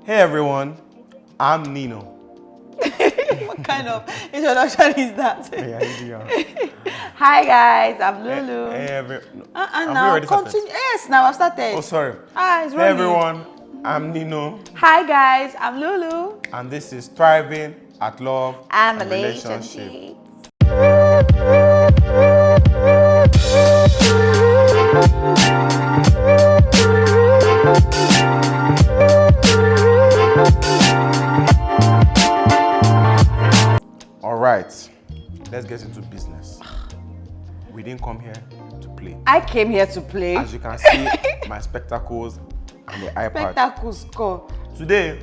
Hey everyone, I'm Nino. What kind of introduction is that? Yeah. Hi guys, I'm Lulu. Now Continue. Yes, now I've started. Oh, sorry. Hi, it's Hey Ronnie. everyone, I'm Nino. Hi guys, I'm Lulu. And this is Thriving at Love And Relationship. All right, let's get into business. We didn't come here to play. I came here to play. As you can see, my spectacles and the iPad. Spectacles score. Today,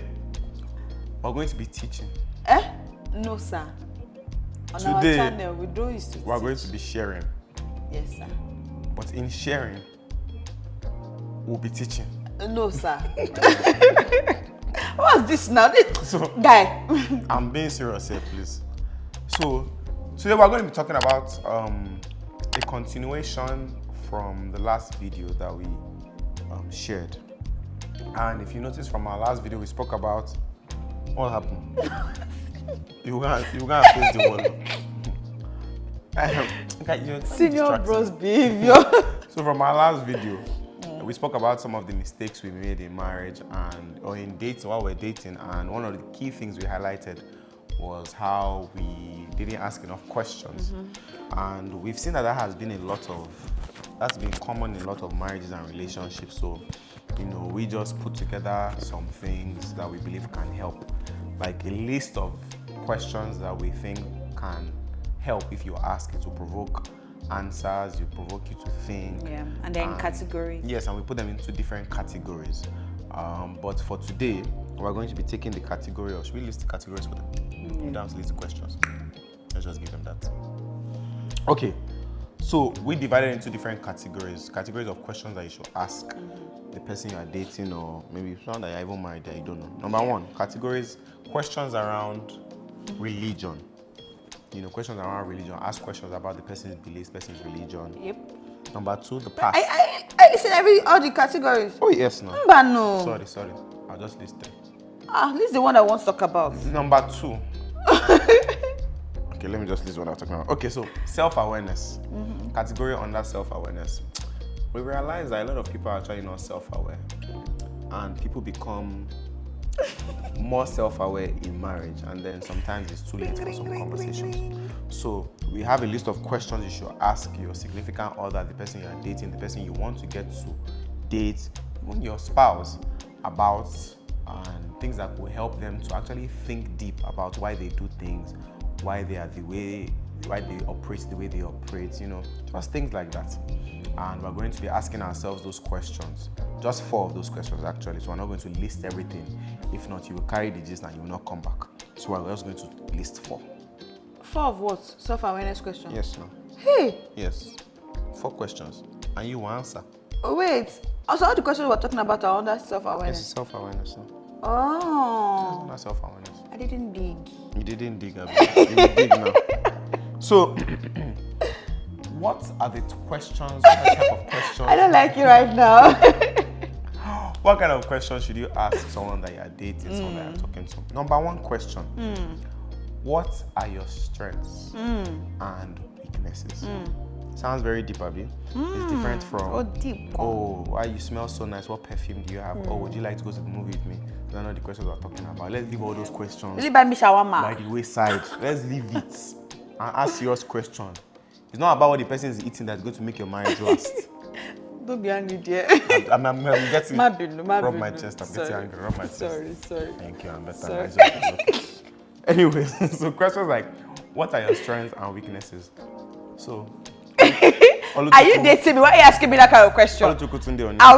we're going to be teaching. No, sir. On Today, our channel, we don't use to we're going to be sharing. Yes, sir. But in sharing, we'll be teaching. No, sir. What's this now? So, Guy. I'm being serious here, please. So, today we're going to be talking about a continuation from the last video that we shared. And if you notice from our last video, we spoke about what happened. You're gonna face the wall. Senior bros behavior. So from our last video, we spoke about some of the mistakes we made in marriage or in dating while we're dating, and one of the key things we highlighted was how we didn't ask enough questions. And we've seen that that's been common in a lot of marriages and relationships. So, we just put together some things that we believe can help, like a list of questions that we think can help if you ask it to provoke answers, you provoke you to think. Yeah, and then category. Yes, and we put them into different categories. But for today, we're going to be taking the category of, should we list the categories for them? We don't have to list the questions. Let's just give them that. Okay, so we divided into different categories of questions that you should ask the person you are dating, or maybe someone that you're even married that you don't know. Number one, questions around religion. Questions around religion. Ask questions about the person's beliefs, person's religion. Yep. Number two, the past. I listen all the categories. Oh yes, no. But no. Sorry. I'll just list them. This is the one I want to talk about. Number two. Okay, let me just list what I'm talking about. Okay, so self-awareness. Category under self-awareness. We realize that a lot of people are actually not self-aware, and people become more self-aware in marriage, and then sometimes it's too late for some conversations. So we have a list of questions you should ask your significant other, the person you are dating, the person you want to get to date, even your spouse, about and things that will help them to actually think deep about why they do things, why they operate the way they operate, just things like that. And we're going to be asking ourselves those questions, just 4 of those questions actually. So we're not going to list everything. If not, you will carry the gist and you will not come back. So we're just going to list 4. 4 of what? Self-awareness questions? Yes, no. Hey! Yes. 4 questions. And you will answer. Oh, wait. Also, all the questions we're talking about are under self-awareness? Yes, self-awareness. No. Oh. That's not self-awareness. I didn't dig. You didn't dig, Abby. You will dig now. So, what are the questions? What type of questions? I don't like you right now. What kind of questions should you ask someone that you are dating, someone that you're talking to? Number 1 question. What are your strengths and weaknesses? Sounds very deep, Abby. It's different from, deep. Why you smell so nice? What perfume do you have? Would you like to go to the movie with me? Those are not the questions we're talking about. Let's leave all those questions Will you buy me shawarma? by the wayside. Let's leave it and ask serious questions. It's not about what the person is eating that's going to make your marriage last. Don't be angry, dear. I'm getting rub my chest. I'm getting angry. Rub my chest. Sorry. Thank you. I'm better. Sorry. It's okay. Anyways, so questions like, what are your strengths and weaknesses? So, are you dating me? Why are you asking me that kind of question? Are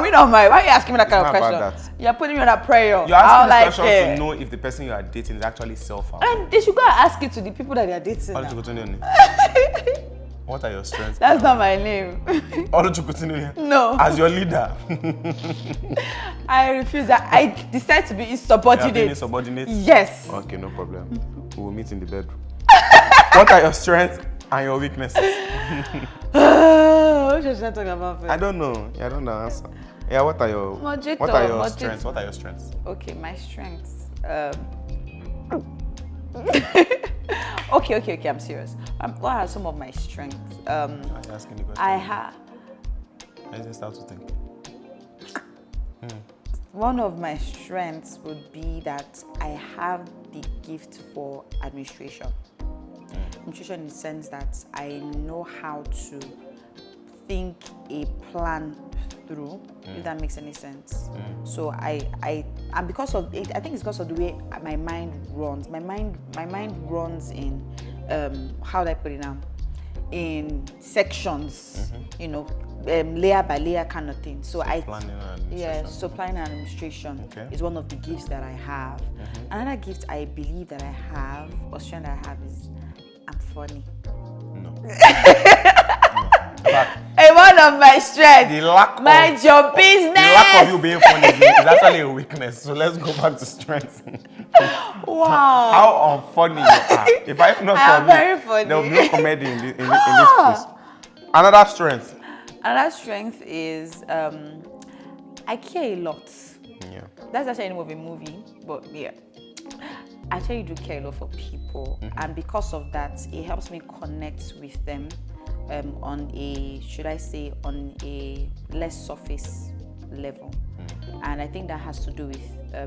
we not married? Why are you asking me that kind of question? You're putting me on a prayer. You're asking these questions to know if the person you are dating is actually self-aware. And they should go and ask it to the people that they are dating. What are your strengths? That's not my name. No. As your leader. I refuse that. I decide to be insubordinate. You are being insubordinate? Yes. Okay, no problem. We will meet in the bedroom. What are your strengths and your weaknesses? What should I talk about first? I don't know. I don't know the answer. Yeah, what are your strengths? What are your strengths? Okay, my strengths. Okay, I'm serious. What are some of my strengths? I'm asking the question. I have. I just start to think. One of my strengths would be that I have the gift for administration. Administration in the sense that I know how to think a plan through, if that makes any sense. So and because of it, I think it's because of the way my mind runs. My mind runs in how do I put it now? In sections, you know, layer by layer kind of thing. So planning and administration. so planning and administration is one of the gifts that I have. Another gift I believe that I have, or strength that I have, is I'm funny. No. And one of my strengths, mind your business. The lack of you being funny is actually a weakness. So let's go back to strength. Wow. How unfunny you are. If I'm not funny, there will be no comedy in this place. Another strength. Another strength is I care a lot. Yeah. That's actually the name of a movie, but yeah. I actually do care a lot for people, and because of that, it helps me connect with them on a, should I say, on a less surface level. And I think that has to do with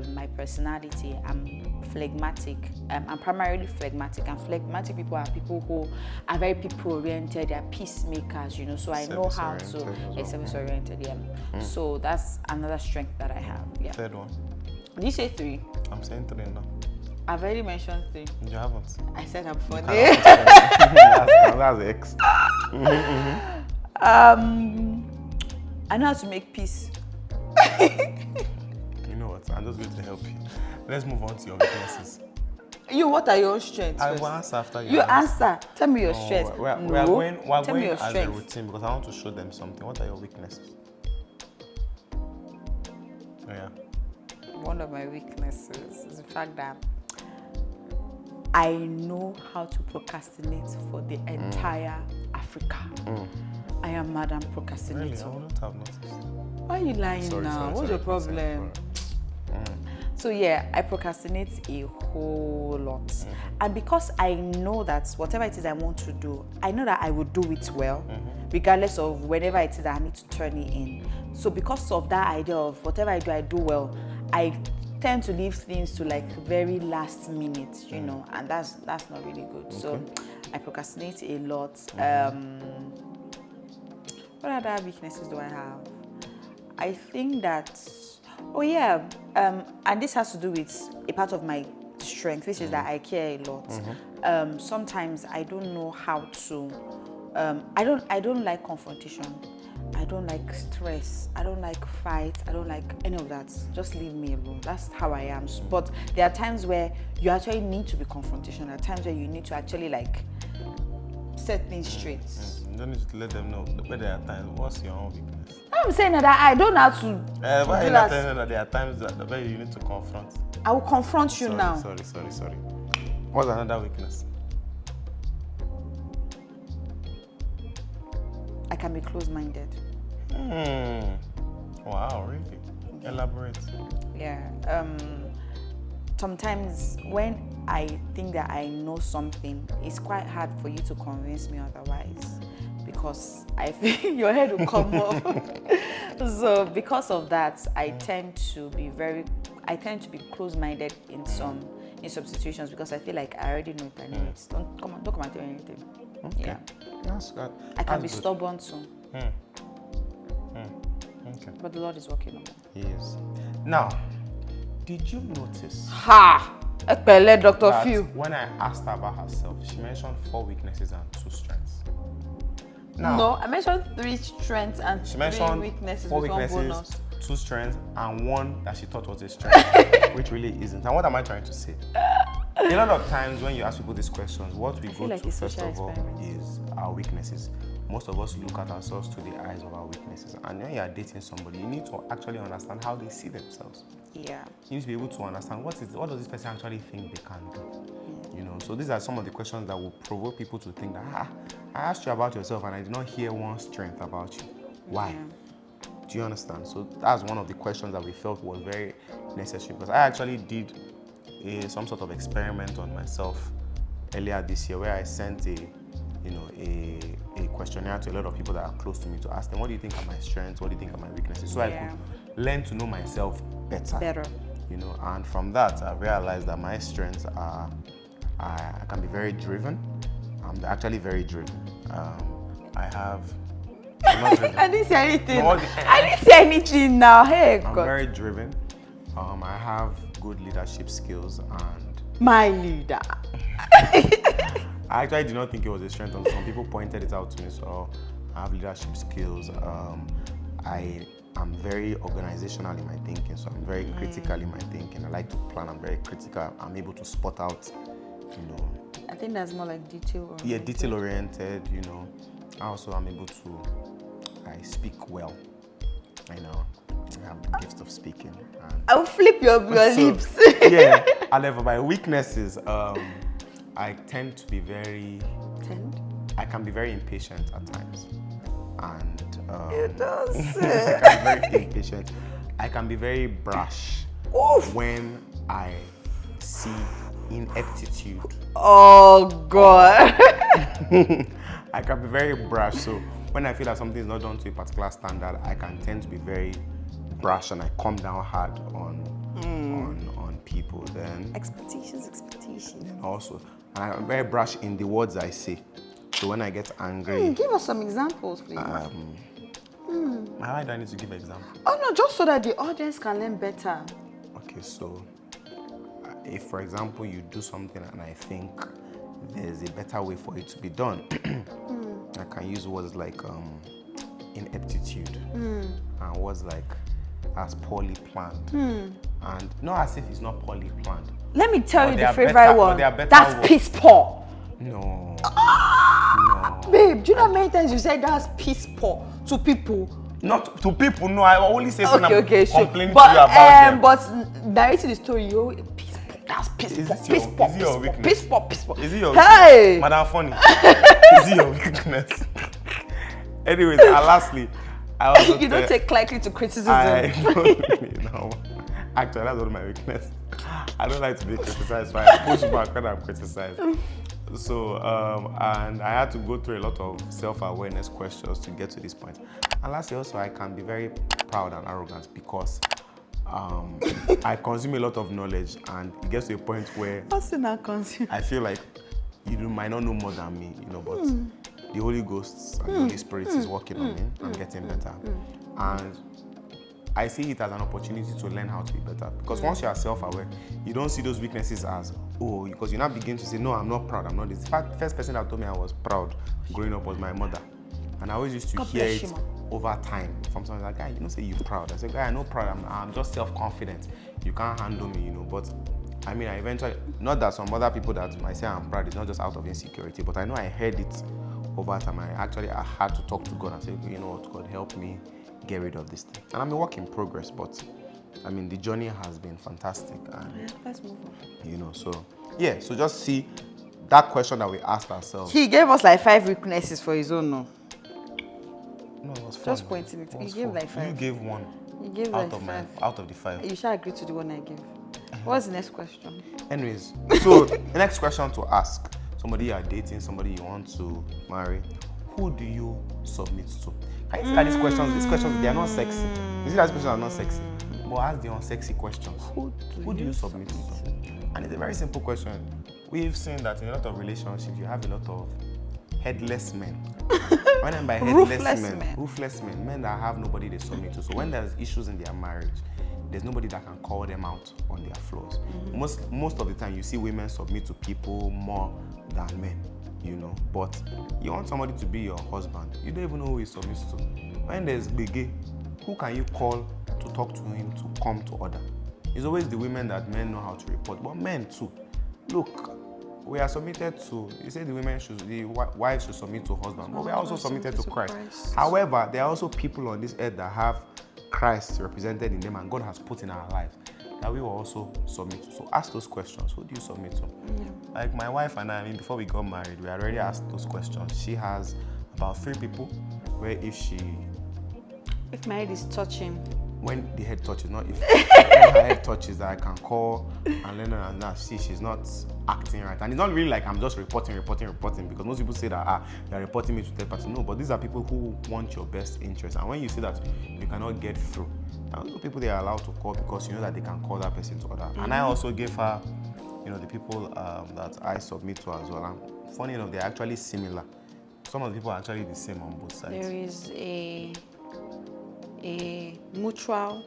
my personality. I'm phlegmatic. I'm primarily phlegmatic, and phlegmatic people are people who are very people-oriented. They're peacemakers, you know. So I know how to service-oriented. Yeah. So that's another strength that I have. Yeah. Third one. Did you say 3? I'm saying 3 now. I've already mentioned 3. You haven't. I said I'm funny. That's X. I know how to make peace. You know what? I'm just going to help you. Let's move on to your weaknesses. What are your strengths? I will answer after you. You answer. Tell me your strengths. We're going as a routine because I want to show them something. What are your weaknesses? Oh, yeah. One of my weaknesses is the fact that I know how to procrastinate for the entire Africa. I am Madam Procrastinator. Really? I wouldn't have noticed. Why are you lying now? What's your problem? So yeah, I procrastinate a whole lot. And because I know that whatever it is I want to do, I know that I will do it well, regardless of whenever it is that I need to turn it in. So because of that idea of whatever I do well, I tend to leave things to like very last minute, you know, and that's not really good. Okay. So I procrastinate a lot. What other weaknesses do I have? I think that, and this has to do with a part of my strength, which is that I care a lot. Sometimes I don't know how to, I don't like confrontation. I don't like stress. I don't like fight. I don't like any of that. Just leave me alone. That's how I am. But there are times where you actually need to be confrontational. There are times where you need to actually like set things straight. You don't need to let them know. But there are times. What's your own weakness? I'm saying that I don't have to. Why are you not telling them that there are times that you need to confront? I will confront you now. Sorry. What's another weakness? I can be close-minded. Wow, really? Yeah. Elaborate. Yeah. Sometimes when I think that I know something, it's quite hard for you to convince me otherwise, because I think your head will come off. So because of that, I tend to be close-minded in some situations, because I feel like I already know it. I know it. Don't come and tell me anything. Okay. Yeah. That's good. I can be stubborn too. Okay. But the Lord is working on me. He is. Now, did you notice? Dr. Phil. When I asked her about herself, she mentioned 4 weaknesses and 2 strengths. Now, no, I mentioned 3 strengths and she 3 weaknesses. 4 weaknesses, bonus. 2 strengths, and 1 that she thought was a strength, which really isn't. And what am I trying to say? A lot of times when you ask people these questions, what we go to first of all is our weaknesses. Most of us look at ourselves through the eyes of our weaknesses. And when you are dating somebody, you need to actually understand how they see themselves. Yeah. You need to be able to understand what does this person actually think they can do. You know, so these are some of the questions that will provoke people to think that, I asked you about yourself and I did not hear one strength about you. Why? Do you understand? So that's one of the questions that we felt was very necessary, because I actually did some sort of experiment on myself earlier this year, where I sent a questionnaire to a lot of people that are close to me to ask them, what do you think are my strengths? What do you think are my weaknesses? So I could learn to know myself better. You know, and from that I realized that my strengths are I can be very driven. I'm actually very driven. I'm not driven. I didn't say anything. I didn't say anything now. Hey, I'm God. very driven. I have good leadership skills, and My leader. I actually did not think it was a strength until some people pointed it out to me. So I have leadership skills. I am very organizational in my thinking, so I'm very critical in my thinking. I like to plan. I'm very critical. I'm able to spot out, I think that's more like detail oriented. Yeah, detail oriented. I also am able to. I speak well. I have the gift of speaking. I'll flip your lips. Yeah. However, my weaknesses, I tend to be I can be very impatient at times, and It does. I can be very impatient. I can be very brash when I see ineptitude. Oh God. I can be very brash. So when I feel that something is not done to a particular standard, I can tend to be very brash, and I come down hard on people. Then Expectations. also, and I'm very brash in the words I say. So when I get angry, Give us some examples, please. why do I need to give an example? Oh no, just so that the audience can learn better. Okay, so if, for example, you do something and I think there's a better way for it to be done, I can use words like ineptitude and words like as poorly planned, and not as if it's not poorly planned. Let me tell you But the they are favorite better- one. but they are better That's words. piss poor. No. Babe, do you know how many times you say that's piss poor to people? Not to people, no. I only say when I'm complaining But, to you about them. but narrating the story, piss poor. That's piss Is poor. this Piss your- poor. is it your weakness? Piss poor. Piss poor. Is it your Hey! Madam Funny? Is it your weakness? Anyways, and lastly, I also You don't take lightly to criticism. I don't, actually, that's one of my weakness. I don't like to be criticized, so I push back when I'm criticized. So, and I had to go through a lot of self-awareness questions to get to this point. And lastly, also, I can be very proud and arrogant because I consume a lot of knowledge, and it gets to a point where I feel like you might not know more than me, but the Holy Ghost and the Holy Spirit is working on me. I'm getting better. And I see it as an opportunity to learn how to be better. Because once you are self-aware, you don't see those weaknesses as, because you now begin to say, no, I'm not proud, I'm not this. In fact, the first person that told me I was proud growing up was my mother. And I always used to hear it over time from someone like, guy, you don't say you're proud. I said, guy, I'm not proud, I'm just self-confident. You can't handle me, But I mean, I eventually, not that some other people that might say I'm proud, it's not just out of insecurity, but I know I heard it over time. I had to talk to God and say, you know what, God, help me get rid of this thing. And I'm a work in progress, but I mean, the journey has been fantastic. And, Let's move on. So just see that question that we asked ourselves. He gave us like 5 weaknesses for his own, no? No, it was fun. Just pointing it. He gave like 5. You gave one. You gave out like of 5. out of the 5. You should agree to the one I gave. What's the next question? Anyways, so the next question to ask somebody you are dating, somebody you want to marry, who do you submit to? Can you see that these questions, they are not sexy. You see that these questions are not sexy, but ask the unsexy questions. Who do you submit to? And it's a very simple question. We've seen that in a lot of relationships, you have a lot of headless men. What I mean by headless ruthless men that have nobody they submit to. So when there's issues in their marriage, there's nobody that can call them out on their flaws. Most of the time, you see women submit to people more than men, But you want somebody to be your husband, you don't even know who he submits to. When there's biggie, who can you call to talk to him to come to order? It's always the women that men know how to report, but men too. Look, we are submitted to, you say the wives should submit to husband, but we are also submitted to Christ. However, there are also people on this earth that have Christ represented in them, and God has put in our lives that we will also submit to. So ask those questions. Who do you submit to? Like my wife and I, before we got married, we already asked those questions. She has about 3 people where if she If my head is touching. When the head touches, not if when her head touches, that I can call and let her and now see she's not acting right. And it's not really like I'm just reporting, because most people say that you're reporting me to third party. No, but these are people who want your best interest. And when you see that you cannot get through, those people they are allowed to call because you know that they can call that person to order. And I also gave her, the people that I submit to as well. And funny enough, they're actually similar. Some of the people are actually the same on both sides. There is a mutual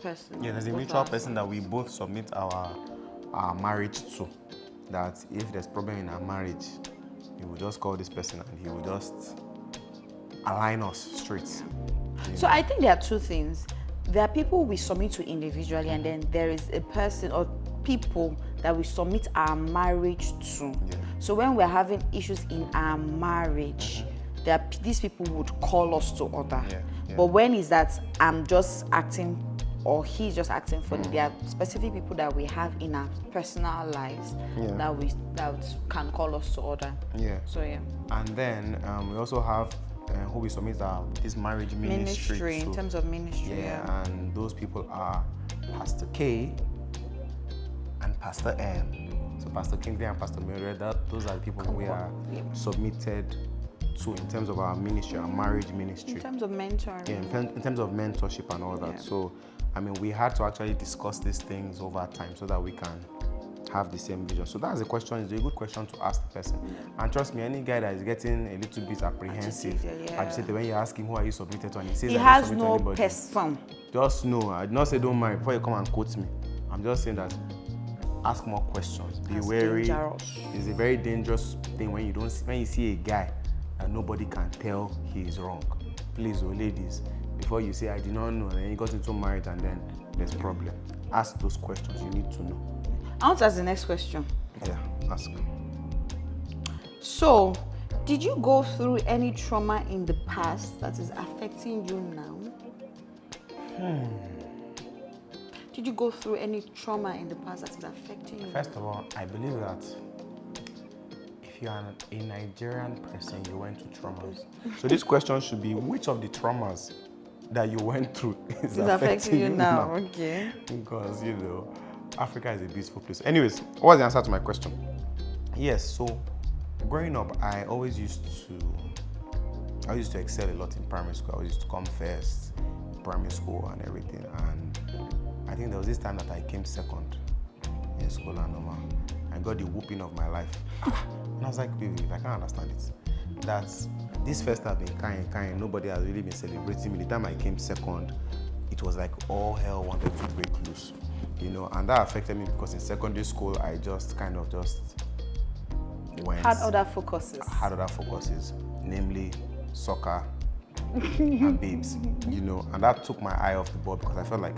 person. Yeah, there's a mutual person that we both submit our marriage to. That if there's problem in our marriage, he will just call this person and he will just align us straight. So I think there are two things. There are people we submit to individually, and then there is a person or people that we submit our marriage to. Yeah. So when we're having issues in our marriage, these people would call us to order. Yeah. But when is that I'm just acting or he's just acting funny, there are specific people that we have in our personal lives that can call us to order. Yeah. So yeah. And then we also have who we submit this marriage ministry to. In terms of ministry. Yeah, and those people are Pastor K and Pastor M. So Pastor Kingsley and Pastor Muriel, those are the people we are submitted to in terms of our ministry, our marriage ministry. In terms of mentoring. Yeah, in terms of mentorship and all that. Yeah. So, I mean, we had to actually discuss these things over time so that we can have the same vision. So that's a question. It's a good question to ask the person. And trust me, any guy that is getting a little bit apprehensive, agitated when you ask him who are you submitted to, and he says he that has no person. Just know. I did not say don't marry before you come and quote me. I'm just saying that ask more questions. Be wary. Dangerous. It's a very dangerous thing when you see a guy and nobody can tell he is wrong. Please, ladies, before you say I did not know, and then you got into marriage and then there's problem. Ask those questions. You need to know. I want to ask the next question. Yeah, ask. So, did you go through any trauma in the past that is affecting you now? Did you go through any trauma in the past that is affecting you? First of all, I believe that if you are a Nigerian person, you went through traumas. So this question should be, which of the traumas that you went through is affecting you now? Okay. Because, Africa is a beautiful place. Anyways, what's the answer to my question? Yes, so growing up, I used to excel a lot in primary school. I used to come first in primary school and everything. And I think there was this time that I came second in school and I got the whooping of my life. And I was like, baby, I can't understand it. That this first have been kind, nobody has really been celebrating me. The time I came second, it was like all hell wanted to break loose. And that affected me because in secondary school, I just went. Had other focuses, namely soccer and babes, and that took my eye off the ball because I felt like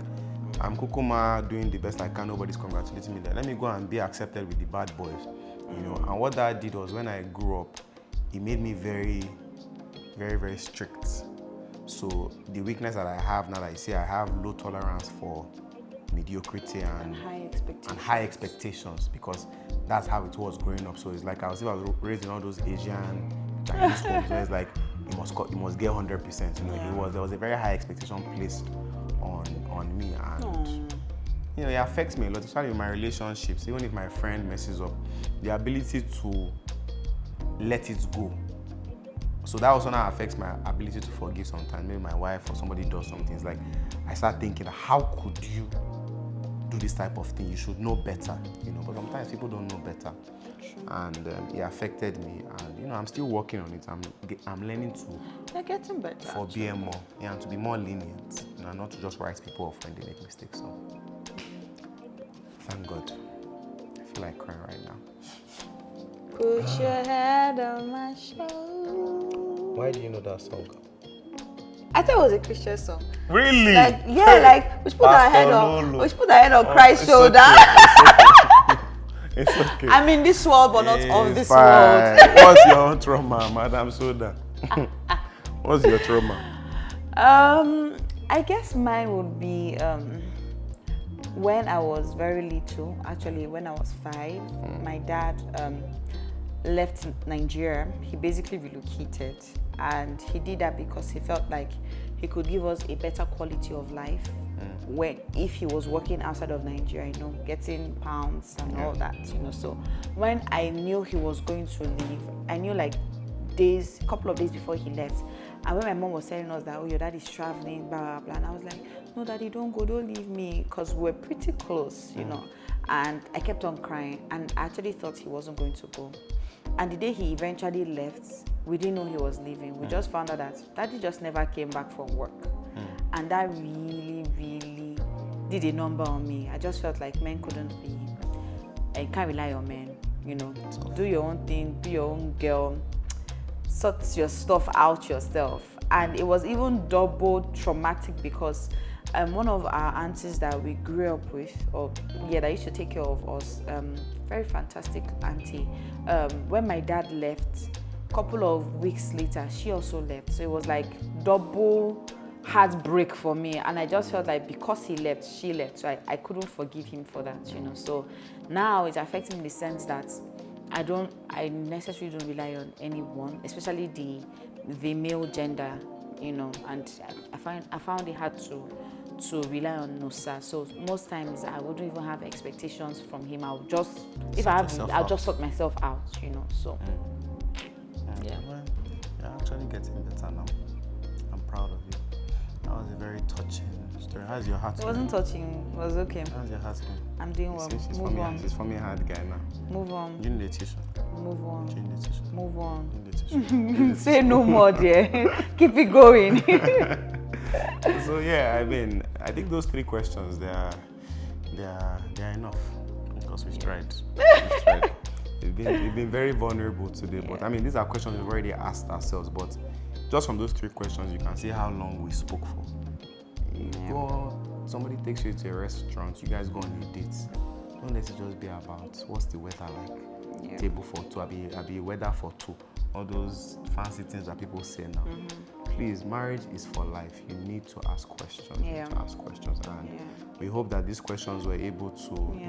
I'm Kukuma doing the best I can, nobody's congratulating me there. Let me go and be accepted with the bad boys, And what that did was when I grew up, it made me very, very, very strict. So the weakness that I have now that you see, I have low tolerance for mediocrity and high expectations because that's how it was growing up. So it's like I was raised in all those Asian Chinese homes where it's like you must get 100%. There was a very high expectation placed on me, and it affects me a lot, especially in my relationships. Even if my friend messes up, the ability to let it go. So that also now affects my ability to forgive sometimes. Maybe my wife or somebody does something. It's like I start thinking, how could you do this type of thing? You should know better, But sometimes people don't know better, and it affected me. And I'm still working on it. I'm learning to. You're getting better. Forbear more, and to be more lenient, and not to just write people off when they make mistakes. So thank God. I feel like crying right now. Put your head on my shoulder. Why do you know that song? I thought it was a Christian song. Really? We should put our head on Christ's shoulder. It's okay. I'm in this world, but not of this fine. world. What's your own trauma, Madam Soda? What's your trauma? I guess mine would be when I was very little. Actually, when I was 5, my dad left Nigeria. He basically relocated, and he did that because he felt like he could give us a better quality of life when if he was working outside of Nigeria, getting pounds and all that, So when I knew he was going to leave, I knew like a couple of days before he left. And when my mom was telling us that, oh, your dad is traveling, blah, blah, blah, and I was like, no, daddy, don't go, don't leave me, because we're pretty close, And I kept on crying, and I actually thought he wasn't going to go. And the day he eventually left, we didn't know he was leaving. We just found out that daddy just never came back from work. And that really, really did a number on me. I just felt like men couldn't be, you can't rely on men, Do your own thing, be your own girl, sort your stuff out yourself. And it was even double traumatic because one of our aunties that we grew up with, that used to take care of us, very fantastic auntie, when my dad left, a couple of weeks later, she also left. So it was like double heartbreak for me, and I just felt like because he left, she left, so I couldn't forgive him for that, So now it's affecting me in the sense that I necessarily don't rely on anyone, especially the male gender, and I found it hard to rely on Nusa. So most times I wouldn't even have expectations from him. I'll just sort myself out, So yeah. Well, you're actually getting better now. I'm proud of you. That was a very touching story. How's your heart? It wasn't touching. It was okay. How's your heart going? I'm doing well. Move on. She's for me a hard guy now. Move on. You need a tissue. Move on. You need a tissue. Move on. You need a tissue. Say no more, dear. Keep it going. So yeah, I think those 3 questions they are enough because we've tried. We've been very vulnerable today, but these are questions we've already asked ourselves. But just from those 3 questions, you can see how long we spoke for. Somebody takes you to a restaurant, you guys go on a date. Don't let it just be about what's the weather like. Table for 2, I'll be weather for 2. All those fancy things that people say now. Please, marriage is for life. You need to ask questions. You need to ask questions, and we hope that these questions were able to,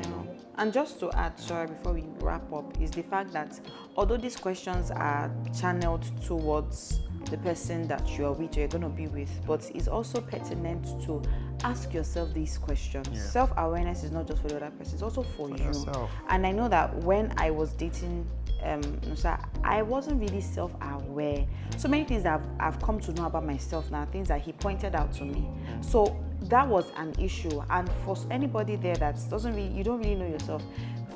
And just to add, sorry, before we wrap up, is the fact that although these questions are channeled towards the person that you are with or you're going to be with, but it's also pertinent to ask yourself these questions. Self-awareness is not just for the other person, it's also for you. Yourself. And I know that when I was dating Nusa, I wasn't really self-aware. So many things I've come to know about myself now, things that he pointed out to me. So that was an issue. And for anybody there that you don't really know yourself,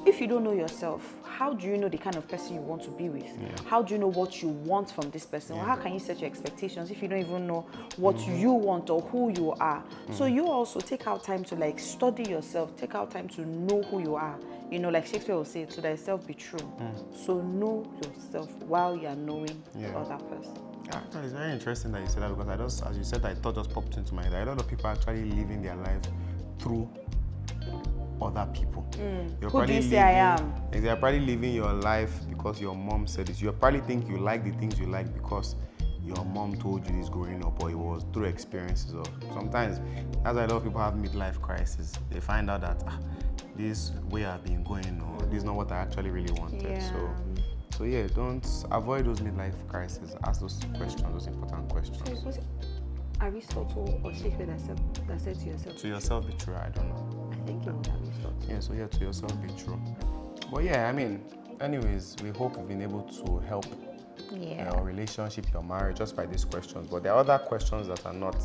if you don't know yourself, how do you know the kind of person you want to be with? How do you know what you want from this person? Or how can you set your expectations if you don't even know what you want or who you are? So you also take out time to study yourself, take out time to know who you are. Like Shakespeare will say, to thyself be true. So know yourself while you are knowing the other person. Actually, it's very interesting that you said that, because as you said, I thought just popped into my head. A lot of people are actually living their life through other people. Who do you say I am? You're probably living your life because your mom said this. You probably think you like the things you like because your mom told you this growing up, or it was through experiences. Or sometimes, as a lot of people have midlife crisis, they find out that this way I've been going, or this is not what I actually really wanted. So yeah, don't avoid those midlife crises. Ask those questions, those important questions. So was it Aristotle or Shakespeare that said to yourself? To yourself be true. I don't know. I think it was Aristotle. Yeah. So yeah, to yourself be true. But yeah, anyways, we hope we've been able to help your relationship, your marriage, just by these questions. But there are other questions that are not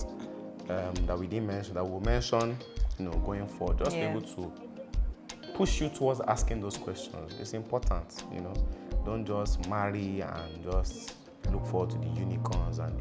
that we didn't mention, that we'll mention, going forward. Just be able to push you towards asking those questions. It's important, Don't just marry and just look forward to the unicorns and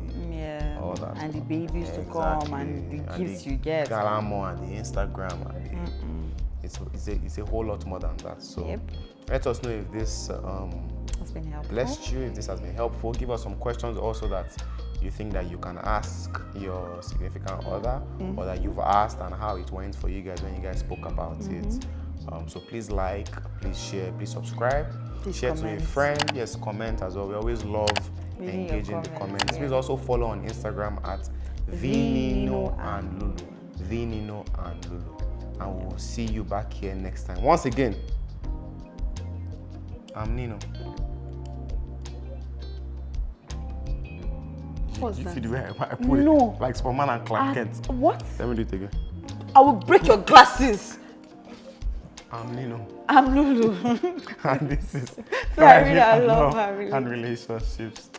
all that. And the babies to come and the gifts you get. Galamo and the Instagram and it's a whole lot more than that. So let us know if this has been helpful. Blessed you, if this has been helpful. Give us some questions also that you think that you can ask your significant other, or that you've asked, and how it went for you guys when you guys spoke about it. So please like, please share, please subscribe, please share comment to a friend. Yes, comment as well. We always love engaging the comments. Please also follow on Instagram at Nino and Lulu. Nino and Lulu. And we'll see you back here next time. Once again, I'm Nino. What's You that? see the way I put No. it? Like Superman and Clark Kent. What? Let me do it again. I will break your glasses. I'm Nino. I'm Lulu. And this is Sorry, Private I and love Love her, really. and Relationships.